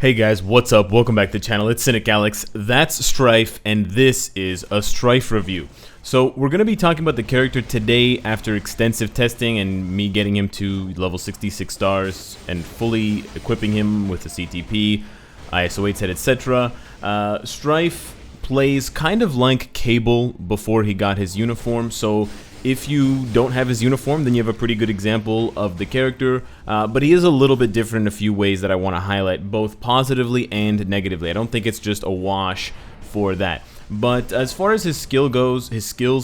Hey guys, what's up? Welcome back to the channel. It's Cynicalex, that's Strife, and this is a Strife review. So we're going to be talking about the character today after extensive testing and me getting him to level 66 stars and fully equipping him with the CTP, ISO 8 set, etc. Strife plays kind of like Cable before he got his uniform, so if you don't have his uniform, then you have a pretty good example of the character, but he is a little bit different in a few ways that I want to highlight, both positively and negatively. I don't think it's just a wash for that. But as far as his skills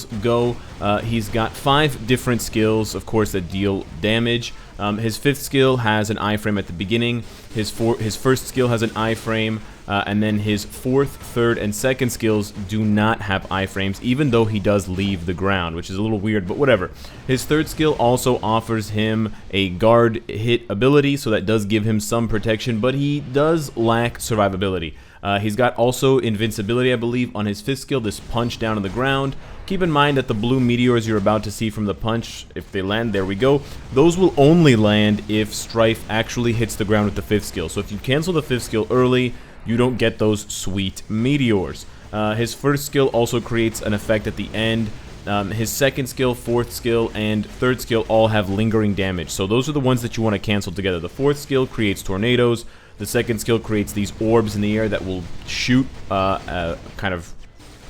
go, he's got 5 different skills, of course, that deal damage. His 5th skill has an iframe at the beginning, his first skill has an iframe, and then his 4th, 3rd, and 2nd skills do not have iframes, even though he does leave the ground, which is a little weird, but whatever. His 3rd skill also offers him a guard hit ability, so that does give him some protection, but he does lack survivability. He's got also invincibility, I believe, on his 5th skill, this punch down on the ground. Keep in mind that the blue meteors you're about to see from the punch, if they land, there we go, those will only land if Strife actually hits the ground with the 5th skill. So if you cancel the 5th skill early, you don't get those sweet meteors. His 1st skill also creates an effect at the end. His 2nd skill, 4th skill, and 3rd skill all have lingering damage. So those are the ones that you want to cancel together. The 4th skill creates tornadoes. The 2nd skill creates these orbs in the air that will shoot kind of,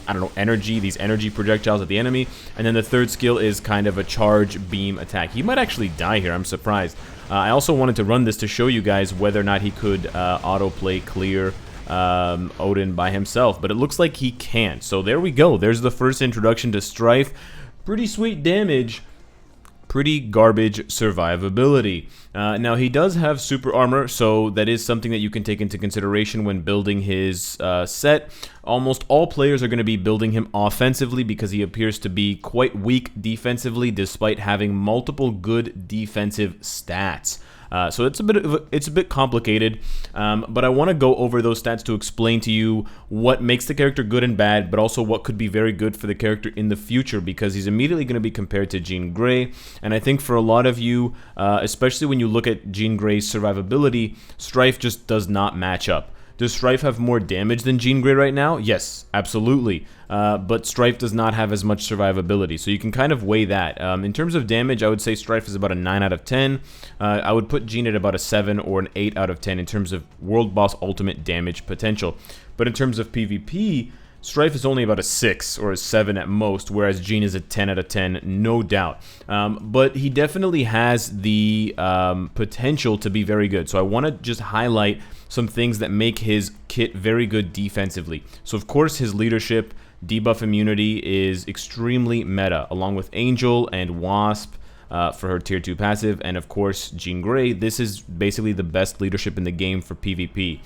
I don't know, energy, these energy projectiles at the enemy. And then the 3rd skill is kind of a charge beam attack. He might actually die here, I'm surprised. I also wanted to run this to show you guys whether or not he could autoplay clear Odin by himself, but it looks like he can't. So there we go. There's the first introduction to Strife. Pretty sweet damage. Pretty garbage survivability. Now, he does have super armor, so that is something that you can take into consideration when building his set. Almost all players are going to be building him offensively because he appears to be quite weak defensively despite having multiple good defensive stats. So it's a bit complicated, but I want to go over those stats to explain to you what makes the character good and bad, but also what could be very good for the character in the future, because he's immediately going to be compared to Jean Grey, and I think for a lot of you, especially when you look at Jean Grey's survivability, Strife just does not match up. Does Strife have more damage than Jean Grey right now? Yes, absolutely. But Strife does not have as much survivability, so you can kind of weigh that. In terms of damage, I would say Strife is about a 9 out of 10. I would put Jean at about a 7 or an 8 out of 10 in terms of World Boss Ultimate damage potential. But in terms of PvP, Strife is only about a 6 or a 7 at most, whereas Jean is a 10 out of 10, no doubt. But he definitely has the potential to be very good. So I want to just highlight some things that make his kit very good defensively. So of course his leadership, debuff immunity is extremely meta, along with Angel and Wasp for her tier 2 passive, and of course Jean Grey. This is basically the best leadership in the game for PvP.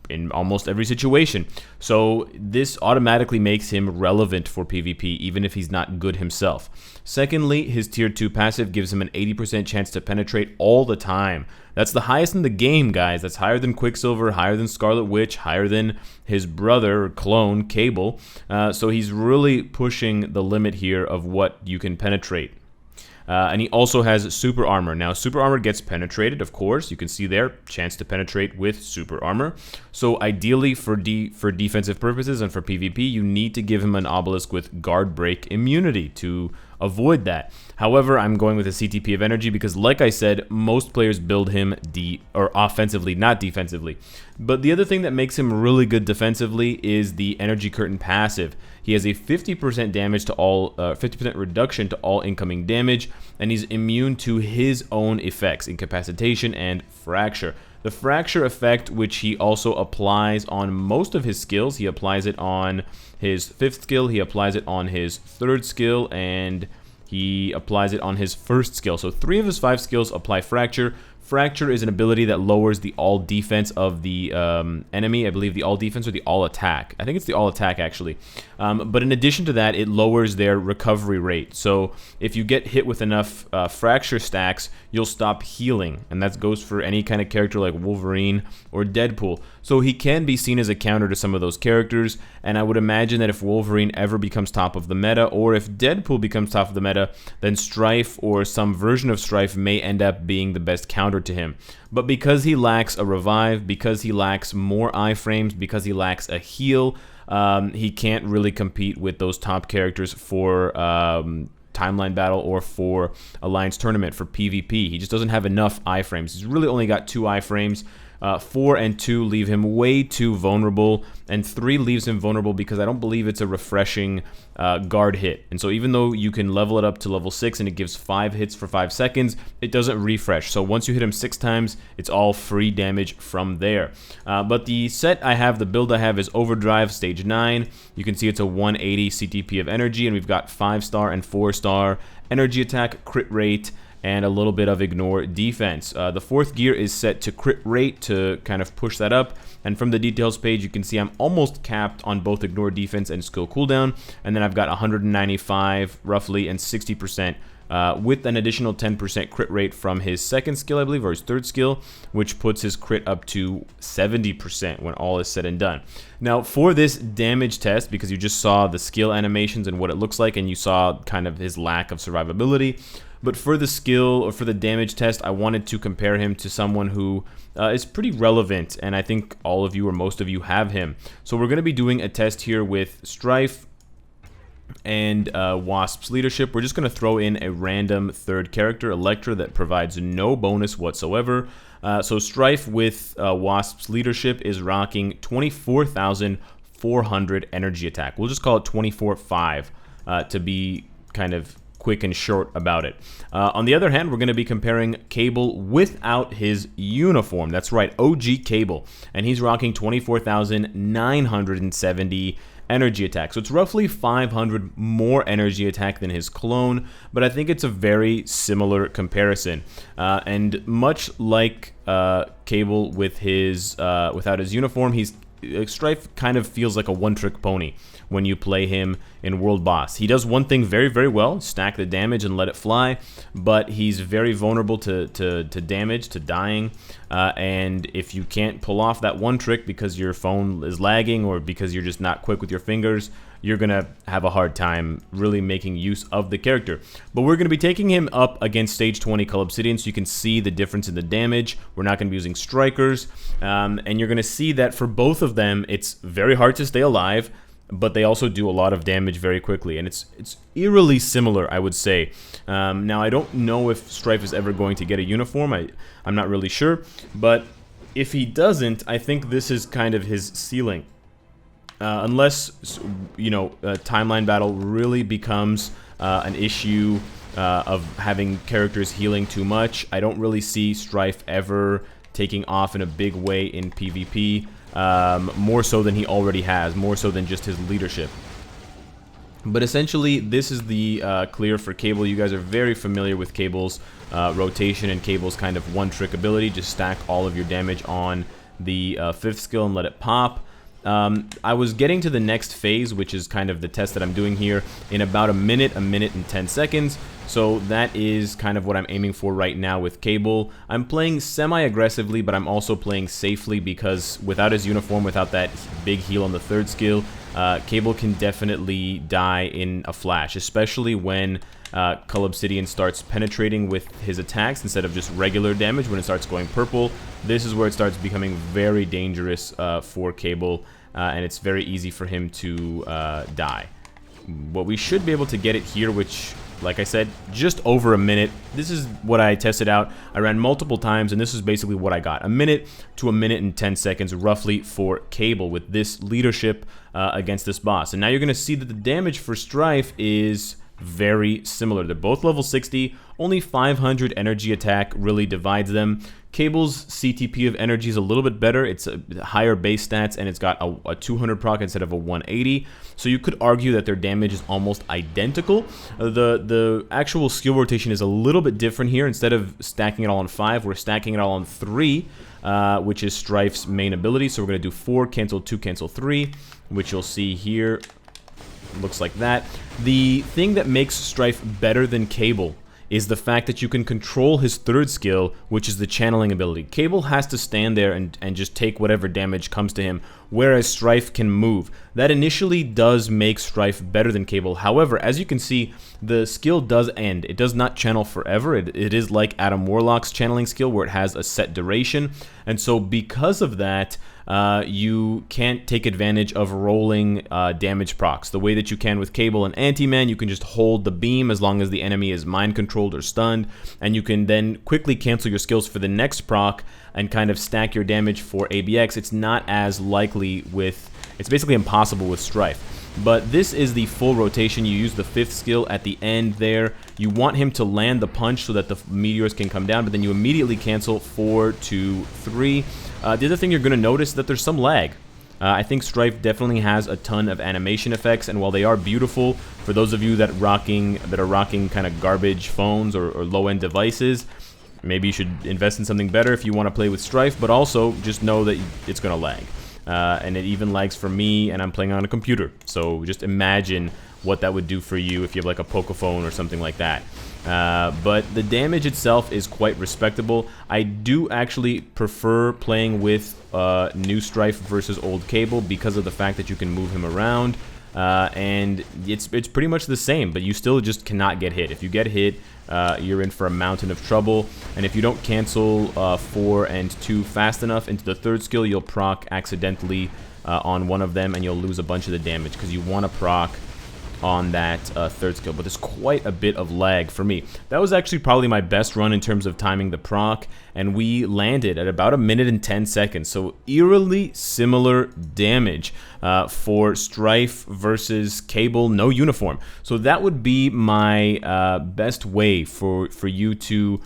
In almost every situation. So this automatically makes him relevant for PvP, even if he's not good himself. Secondly, his tier 2 passive gives him an 80% chance to penetrate all the time. That's the highest in the game, guys. That's higher than Quicksilver, higher than Scarlet Witch, higher than his brother or clone, Cable. So he's really pushing the limit here of what you can penetrate. And he also has super armor. Now, super armor gets penetrated, of course. You can see there, chance to penetrate with super armor. So ideally, for defensive purposes and for PvP, you need to give him an obelisk with guard break immunity to avoid that. However, I'm going with a CTP of energy because, like I said, most players build him offensively, not defensively. But the other thing that makes him really good defensively is the energy curtain passive. He has a 50% damage to all, 50% reduction to all incoming damage, and he's immune to his own effects, incapacitation and fracture. The fracture effect, which he also applies on most of his skills, he applies it on his 5th skill, he applies it on his 3rd skill, and he applies it on his 1st skill. So 3 of his 5 skills apply fracture. Fracture is an ability that lowers the all defense of the enemy. I believe the all defense or the all attack. I think it's the all attack, actually. But in addition to that, it lowers their recovery rate. So if you get hit with enough fracture stacks, you'll stop healing. And that goes for any kind of character like Wolverine or Deadpool. So he can be seen as a counter to some of those characters. And I would imagine that if Wolverine ever becomes top of the meta, or if Deadpool becomes top of the meta, then Strife or some version of Strife may end up being the best counter counter to him. But because he lacks a revive, because he lacks more iframes, because he lacks a heal, he can't really compete with those top characters for timeline battle or for Alliance Tournament for PvP. He just doesn't have enough iframes. He's really only got 2 iframes. 4 and 2 leave him way too vulnerable, and 3 leaves him vulnerable because I don't believe it's a refreshing guard hit. And so even though you can level it up to level 6 and it gives 5 hits for 5 seconds, it doesn't refresh. So once you hit him 6 times, it's all free damage from there. But the set I have, the build I have, is Overdrive Stage 9. You can see it's a 180 CTP of energy, and we've got 5-star and 4-star energy attack, crit rate, and a little bit of ignore defense. The 4th gear is set to crit rate to kind of push that up, and from the details page you can see I'm almost capped on both ignore defense and skill cooldown, and then I've got 195 roughly and 60% with an additional 10% crit rate from his 2nd skill, I believe, or his 3rd skill, which puts his crit up to 70% when all is said and done. Now for this damage test, because you just saw the skill animations and what it looks like, and you saw kind of his lack of survivability, but for the skill or for the damage test, I wanted to compare him to someone who is pretty relevant, and I think all of you or most of you have him. So we're going to be doing a test here with Strife and Wasp's leadership. We're just going to throw in a random 3rd character, Electra, that provides no bonus whatsoever. So Strife with Wasp's leadership is rocking 24,400 energy attack. We'll just call it 24,500 to be kind of quick and short about it. On the other hand, we're going to be comparing Cable without his uniform. That's right, OG Cable. And he's rocking 24,970 energy attack. So it's roughly 500 more energy attack than his clone, but I think it's a very similar comparison. And much like Cable with his without his uniform, Strife kind of feels like a one-trick pony when you play him in World Boss. He does one thing very, very well, stack the damage and let it fly, but he's very vulnerable to damage, to dying, and if you can't pull off that one trick because your phone is lagging or because you're just not quick with your fingers, you're going to have a hard time really making use of the character. But we're going to be taking him up against Stage 20 Cull Obsidian so you can see the difference in the damage. We're not going to be using strikers, and you're going to see that for both of them, it's very hard to stay alive, but they also do a lot of damage very quickly, and it's eerily similar, I would say. Now, I don't know if Strife is ever going to get a uniform. I'm not really sure, but if he doesn't, I think this is kind of his ceiling. Unless, you know, timeline battle really becomes an issue of having characters healing too much, I don't really see Strife ever taking off in a big way in PvP, more so than he already has, more so than just his leadership. But essentially, this is the clear for Cable. You guys are very familiar with Cable's rotation and Cable's kind of one-trick ability. Just stack all of your damage on the 5th skill and let it pop. I was getting to the next phase, which is kind of the test that I'm doing here, in about a minute and 10 seconds. So that is kind of what I'm aiming for right now with Cable. I'm playing semi-aggressively, but I'm also playing safely because without his uniform, without that big heal on the 3rd skill, Cable can definitely die in a flash, especially when Cull Obsidian starts penetrating with his attacks instead of just regular damage. When it starts going purple, this is where it starts becoming very dangerous for Cable, and it's very easy for him to die. What we should be able to get it here, which, like I said, just over a minute. This is what I tested out. I ran multiple times, and this is basically what I got. A minute to a minute and 10 seconds, roughly, for Cable with this leadership against this boss. And now you're going to see that the damage for Strife is very similar. They're both level 60. Only 500 energy attack really divides them. Cable's CTP of energy is a little bit better. It's a higher base stats, and it's got a 200 proc instead of a 180. So you could argue that their damage is almost identical. The actual skill rotation is a little bit different here. Instead of stacking it all on 5, we're stacking it all on 3, which is Strife's main ability. So we're going to do 4, cancel 2, cancel 3, which you'll see here. Looks like that. The thing that makes Strife better than Cable is the fact that you can control his third skill, which is the channeling ability. Cable has to stand there and just take whatever damage comes to him, whereas Strife can move. That initially does make Strife better than Cable. However, as you can see, the skill does end. It does not channel forever. It is like Adam Warlock's channeling skill, where it has a set duration. And so because of that, you can't take advantage of rolling damage procs. The way that you can with Cable and Anti-Man, you can just hold the beam as long as the enemy is mind-controlled or stunned, and you can then quickly cancel your skills for the next proc and kind of stack your damage for ABX. It's not as likely with... It's basically impossible with Strife. But this is the full rotation. You use the 5th skill at the end there. You want him to land the punch so that the meteors can come down, but then you immediately cancel 4, 2, 3. The other thing you're going to notice is that there's some lag. I think Strife definitely has a ton of animation effects, and while they are beautiful, for those of you that are rocking kind of garbage phones or low-end devices, maybe you should invest in something better if you want to play with Strife, but also just know that it's going to lag. And it even lags for me, and I'm playing on a computer. So just imagine what that would do for you if you have like a Pokephone or something like that. But the damage itself is quite respectable. I do actually prefer playing with new Strife versus old Cable because of the fact that you can move him around. And it's pretty much the same, but you still just cannot get hit. If you get hit, you're in for a mountain of trouble, and if you don't cancel 4 and 2 fast enough into the 3rd skill, you'll proc accidentally on one of them, and you'll lose a bunch of the damage because you want to proc on that 3rd skill. But there's quite a bit of lag for me. That was actually probably my best run in terms of timing the proc, and we landed at about 1 minute and 10 seconds, so eerily similar damage for Strife versus Cable, no uniform. So that would be my best way for you to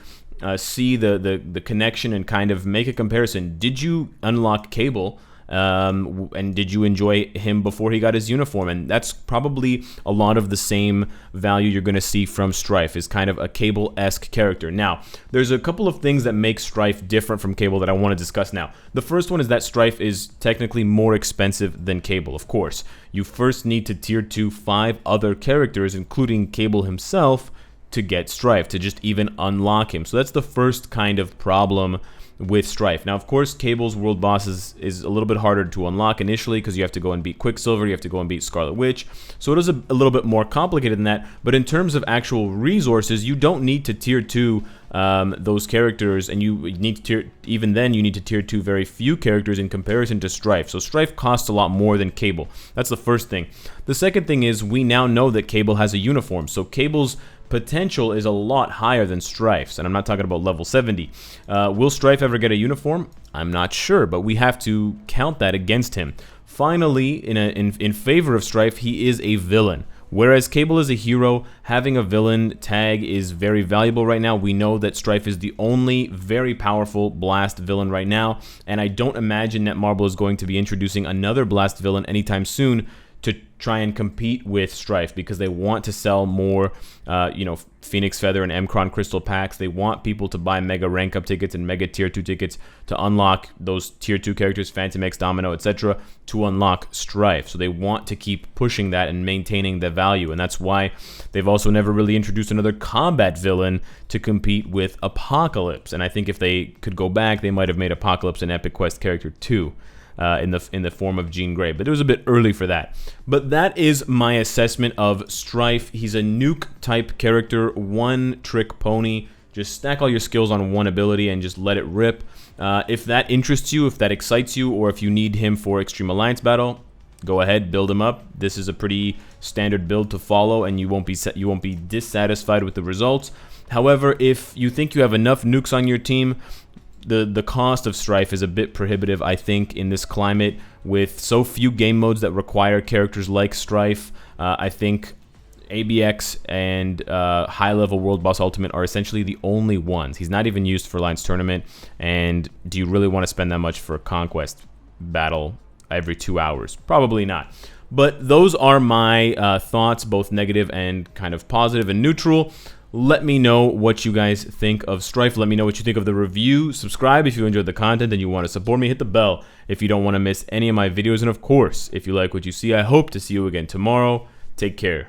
see the connection and kind of make a comparison. Did you unlock Cable? And did you enjoy him before he got his uniform? And that's probably a lot of the same value you're going to see from Strife, is kind of a Cable-esque character. Now, there's a couple of things that make Strife different from Cable that I want to discuss now. The first one is that Strife is technically more expensive than Cable, of course. You first need to tier 2 5 other characters, including Cable himself, to get Strife, to just even unlock him. So that's the first kind of problem with Strife. Now, of course, Cable's world boss is a little bit harder to unlock initially because you have to go and beat Quicksilver, you have to go and beat Scarlet Witch, so it is a little bit more complicated than that. But in terms of actual resources, you don't need to tier 2 those characters, and you need to tier, even then you need to tier 2 very few characters in comparison to Strife. So Strife costs a lot more than Cable. That's the first thing. The second thing is we now know that Cable has a uniform, so Cable's potential is a lot higher than Strife's, and I'm not talking about level 70. Will Strife ever get a uniform? I'm not sure, but we have to count that against him. Finally, in favor of Strife, he is a villain. Whereas Cable is a hero, having a villain tag is very valuable right now. We know that Strife is the only very powerful Blast villain right now, and I don't imagine Netmarble is going to be introducing another Blast villain anytime soon to try and compete with Strife, because they want to sell more, Phoenix Feather and Mcron Crystal packs. They want people to buy Mega Rank Up tickets and Mega Tier 2 tickets to unlock those Tier 2 characters, Phantom X, Domino, etc., to unlock Strife. So they want to keep pushing that and maintaining the value, and that's why they've also never really introduced another combat villain to compete with Apocalypse. And I think if they could go back, they might have made Apocalypse an Epic Quest character too. In the form of Jean Grey, but it was a bit early for that. But that is my assessment of Strife. He's a nuke type character, one trick pony. Just stack all your skills on one ability and just let it rip. If that interests you, if that excites you, or if you need him for Extreme Alliance battle, go ahead, build him up. This is a pretty standard build to follow, and you won't be dissatisfied with the results. However, if you think you have enough nukes on your team, the cost of Strife is a bit prohibitive, I think, in this climate. With so few game modes that require characters like Strife, I think ABX and high-level World Boss Ultimate are essentially the only ones. He's not even used for Alliance Tournament, and do you really want to spend that much for a Conquest battle every 2 hours? Probably not. But those are my thoughts, both negative and kind of positive and neutral. Let me know what you guys think of Strife. Let me know what you think of the review. Subscribe if you enjoyed the content and you want to support me. Hit the bell if you don't want to miss any of my videos. And of course, if you like what you see, I hope to see you again tomorrow. Take care.